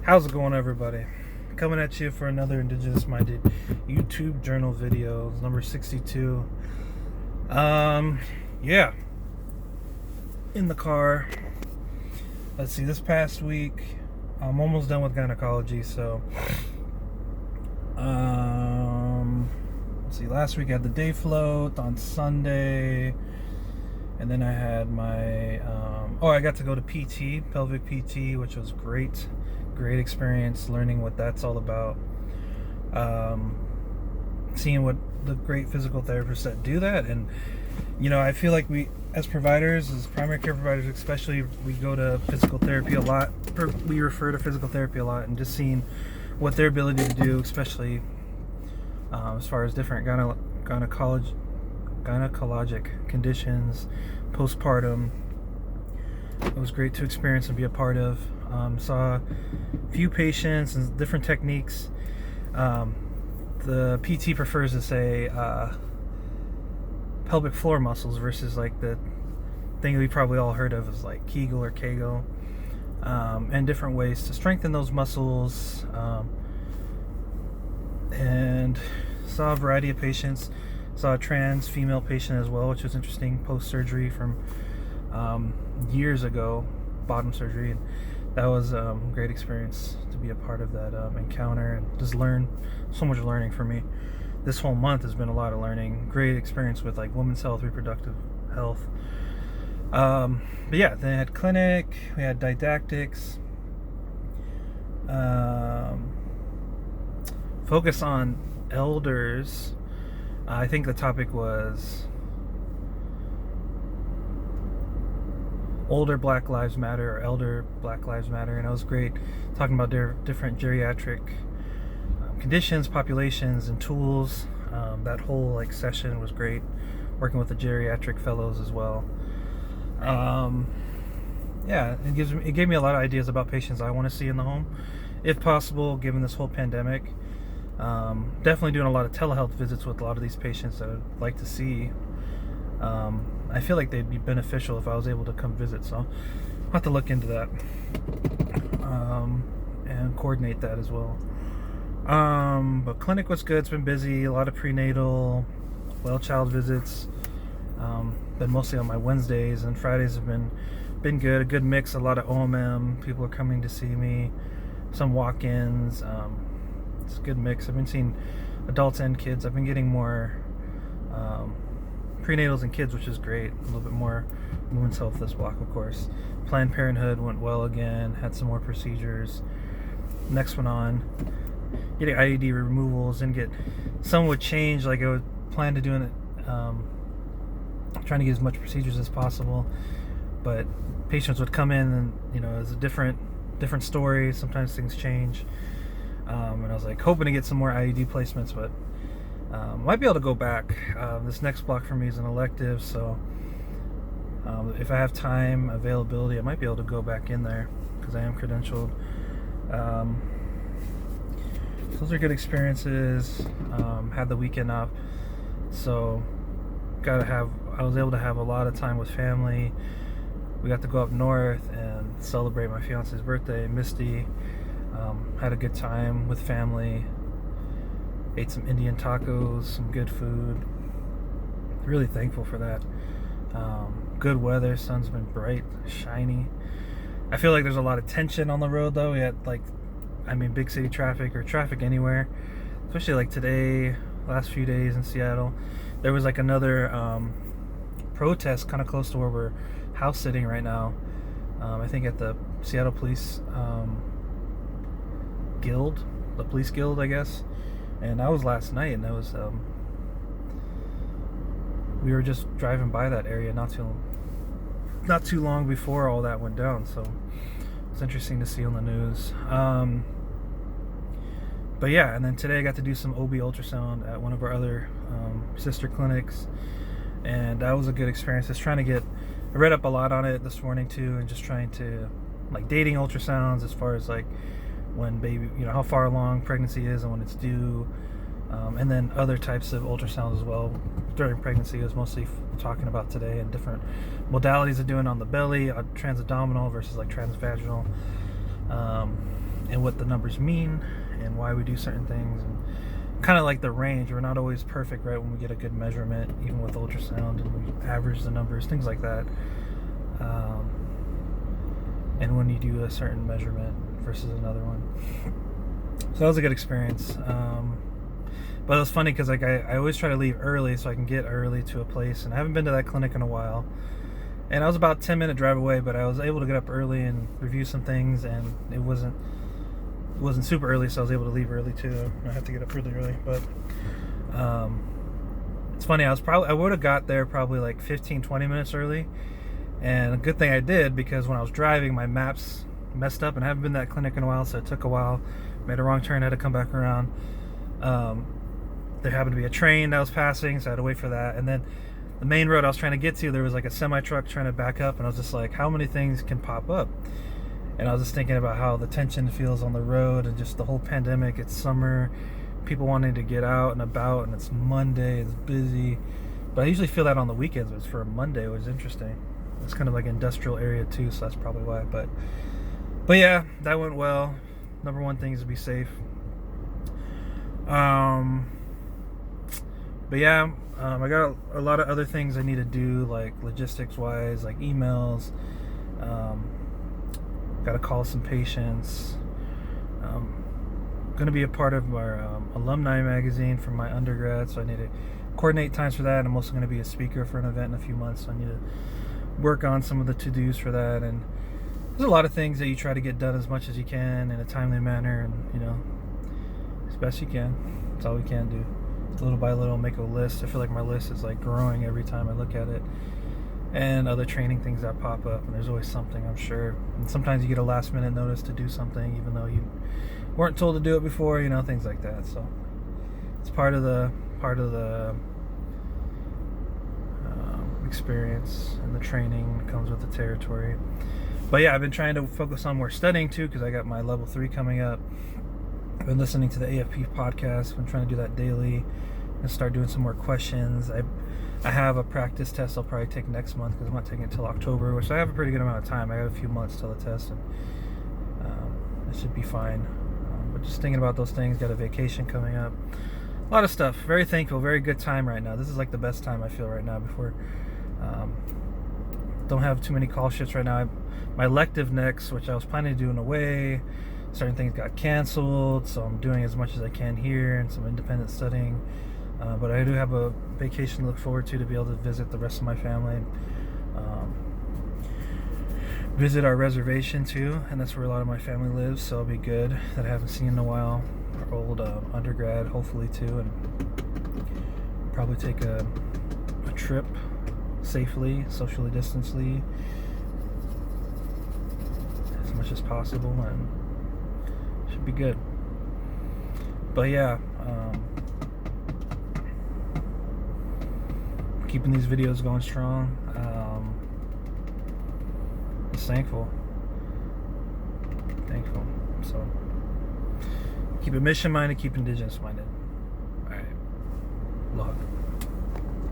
How's it going, everybody? Coming at you for another Indigenous Minded YouTube journal video, number 62. Yeah, in the car. Let's see, this past week, I'm almost done with gynecology, so, let's see, last week I had the day float on Sunday, and then I had my, I got to go to PT, pelvic PT, which was great. Great experience learning what that's all about, seeing what the great physical therapists that do that. And I feel like we as providers, as primary care providers especially, we go to physical therapy a lot, we refer to physical therapy a lot, and just seeing what their ability to do, especially as far as different gynecologic conditions, postpartum. It was great to experience and be a part of. Saw a few patients and different techniques. The PT prefers to say pelvic floor muscles versus like the thing we probably all heard of as like Kegel or Kegel, and different ways to strengthen those muscles. And saw a variety of patients. Saw a trans female patient as well, which was interesting, post-surgery from years ago, bottom surgery. And that was a great experience to be a part of that encounter, and just learn so much learning for me. This whole month has been a lot of learning. Great experience with like women's health, reproductive health. But yeah, then I had clinic, we had didactics, focus on elders. I think the topic was older Black Lives Matter, or elder Black Lives Matter, and it was great talking about their different geriatric conditions, populations, and tools. That whole like session was great, working with the geriatric fellows as well. Yeah, it gave me a lot of ideas about patients I want to see in the home, if possible, given this whole pandemic. Definitely doing a lot of telehealth visits with a lot of these patients that I'd like to see. I feel like they'd be beneficial if I was able to come visit, so I'll have to look into that, and coordinate that as well. But clinic was good. It's been busy, a lot of prenatal, well child visits. Been mostly on my Wednesdays, and Fridays have been good. A good mix, a lot of OMM. People are coming to see me, some walk-ins. It's a good mix. I've been seeing adults and kids. I've been getting more prenatals and kids, which is great. A little bit more women's health this block, of course. Planned Parenthood went well again. Had some more procedures. Next one on, getting IUD removals, and get some would change. Like I would plan to doing it, trying to get as much procedures as possible. But patients would come in, and it's a different story. Sometimes things change. And I was like hoping to get some more IUD placements, but might be able to go back. This next block for me is an elective, so if I have time, availability, I might be able to go back in there because I am credentialed. Those are good experiences. Had the weekend off, so I was able to have a lot of time with family. We got to go up north and celebrate my fiance's birthday, Misty. Had a good time with family. Ate some Indian tacos, some good food. Really thankful for that. Good weather, sun's been bright, shiny. I feel like there's a lot of tension on the road though. We had big city traffic, or traffic anywhere, especially like today, last few days in Seattle. There was like another protest kind of close to where we're house sitting right now. I think at the Seattle Police Guild, the Police Guild, I guess. And that was last night, and that was we were just driving by that area not too long before all that went down, so it's interesting to see on the news. But yeah, and then today I got to do some OB ultrasound at one of our other sister clinics, and that was a good experience. I read up a lot on it this morning too, and just trying to like dating ultrasounds as far as like when baby, how far along pregnancy is and when it's due, and then other types of ultrasounds as well during pregnancy. I was mostly talking about today, and different modalities of doing on the belly, transabdominal versus like transvaginal. and what the numbers mean and why we do certain things, and kind of like the range. We're not always perfect, right, when we get a good measurement, even with ultrasound, and we average the numbers, things like that. And when you do a certain measurement versus another one. So that was a good experience. But it was funny because like I always try to leave early so I can get early to a place, and I haven't been to that clinic in a while. And I was about 10-minute drive away, but I was able to get up early and review some things, and it wasn't super early, so I was able to leave early too. I have to get up really early, but it's funny, I would have got there probably like 15-20 minutes early, and a good thing I did, because when I was driving my maps messed up, and I haven't been to that clinic in a while, so it took a while. Made a wrong turn, had to come back around. There happened to be a train that was passing, so I had to wait for that. And then the main road I was trying to get to, there was like a semi-truck trying to back up, and I was just like, how many things can pop up? And I was just thinking about how the tension feels on the road, and just the whole pandemic. It's summer, people wanting to get out and about, and it's Monday, it's busy. But I usually feel that on the weekends, but it's for a Monday, which is interesting. It's kind of like industrial area too, so that's probably why. But yeah, that went well. Number one thing is to be safe. But yeah, I got a lot of other things I need to do, like logistics wise, like emails. Got to call some patients. Going to be a part of our alumni magazine for my undergrad, so I need to coordinate times for that. I'm also going to be a speaker for an event in a few months, so I need to work on some of the to-dos for that. And there's a lot of things that you try to get done as much as you can in a timely manner, and as best you can. That's all we can do. Little by little, make a list. I feel like my list is like growing every time I look at it, and other training things that pop up, and there's always something, I'm sure. And sometimes you get a last minute notice to do something even though you weren't told to do it before, things like that. So it's part of the experience, and the training that comes with the territory. But yeah, I've been trying to focus on more studying too, because I got my level 3 coming up. I've been listening to the AFP podcast. Been trying to do that daily and start doing some more questions. I have a practice test I'll probably take next month, because I'm not taking it till October, which I have a pretty good amount of time. I got a few months till the test, and it should be fine. But just thinking about those things. Got a vacation coming up. A lot of stuff. Very thankful. Very good time right now. This is like the best time I feel right now. Before don't have too many call shifts right now. My elective next, which I was planning to do in a way, certain things got canceled, so I'm doing as much as I can here and some independent studying. But I do have a vacation to look forward to be able to visit the rest of my family. Visit our reservation too, and that's where a lot of my family lives, so it'll be good, that I haven't seen in a while. Our old undergrad, hopefully too, and probably take a trip safely, socially distancedly, as much as possible, and should be good. But yeah, keeping these videos going strong. Just thankful. So keep it mission minded, keep indigenous minded. All right, aloha.